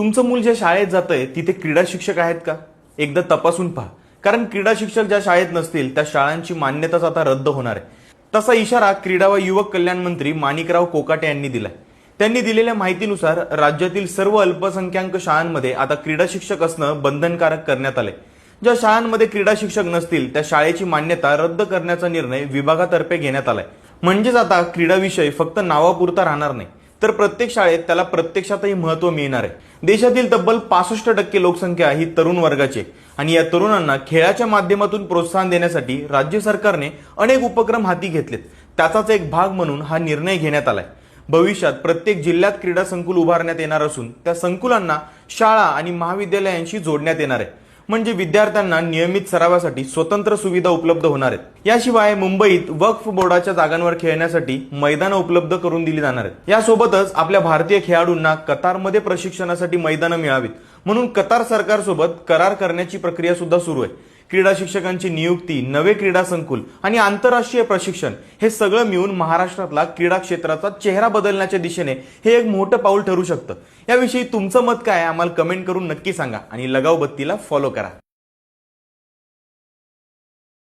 तुमचं मूल ज्या शाळेत जातंय तिथे क्रीडा शिक्षक आहेत का? एकदा तपासून पहा. कारण क्रीडा शिक्षक ज्या शाळेत नसतील त्या शाळांची मान्यताच आता रद्द होणार आहे. तसा इशारा क्रीडा व युवक कल्याण मंत्री माणिकराव कोकाटे यांनी दिलाय. त्यांनी दिलेल्या माहितीनुसार राज्यातील सर्व अल्पसंख्याक शाळांमध्ये आता क्रीडा शिक्षक असणं बंधनकारक करण्यात आले. ज्या शाळांमध्ये क्रीडा शिक्षक नसतील त्या शाळेची मान्यता रद्द करण्याचा निर्णय विभागातर्फे घेण्यात आलाय. म्हणजेच आता क्रीडा विषय फक्त नावापुरता राहणार नाही, तर प्रत्येक शाळेत त्याला प्रत्यक्षातही महत्त्व मिळणार आहे. देशातील तब्बल 65% लोकसंख्या ही तरुण वर्गाची आहे आणि या तरुणांना खेळाच्या माध्यमातून प्रोत्साहन देण्यासाठी राज्य सरकारने अनेक उपक्रम हाती घेतलेत. त्याचाच एक भाग म्हणून हा निर्णय घेण्यात आलाय. भविष्यात प्रत्येक जिल्ह्यात क्रीडा संकुल उभारण्यात येणार असून त्या संकुलांना शाळा आणि महाविद्यालयांशी जोडण्यात येणार आहे. म्हणजे विद्यार्थ्यांना नियमित सरावासाठी स्वतंत्र सुविधा उपलब्ध होणार आहेत. याशिवाय मुंबईत वक्फ बोर्डाच्या जागांवर खेळण्यासाठी मैदानं उपलब्ध करून दिली जाणार आहेत. यासोबतच आपल्या भारतीय खेळाडूंना कतारमध्ये प्रशिक्षणासाठी मैदानं मिळावीत म्हणून कतार सरकारसोबत करार करण्याची प्रक्रिया सुद्धा सुरू आहे. क्रीडा शिक्षकांची नियुक्ती, नवे क्रीडा संकुल आणि आंतरराष्ट्रीय प्रशिक्षण हे सगळं मिळून महाराष्ट्रातला क्रीडा क्षेत्राचा चेहरा बदलण्याच्या दिशेने हे एक मोठं पाऊल ठरू शकतं. याविषयी तुमचं मत काय आहे आम्हाला कमेंट करून नक्की सांगा आणि लगाव बत्तीला फॉलो करा.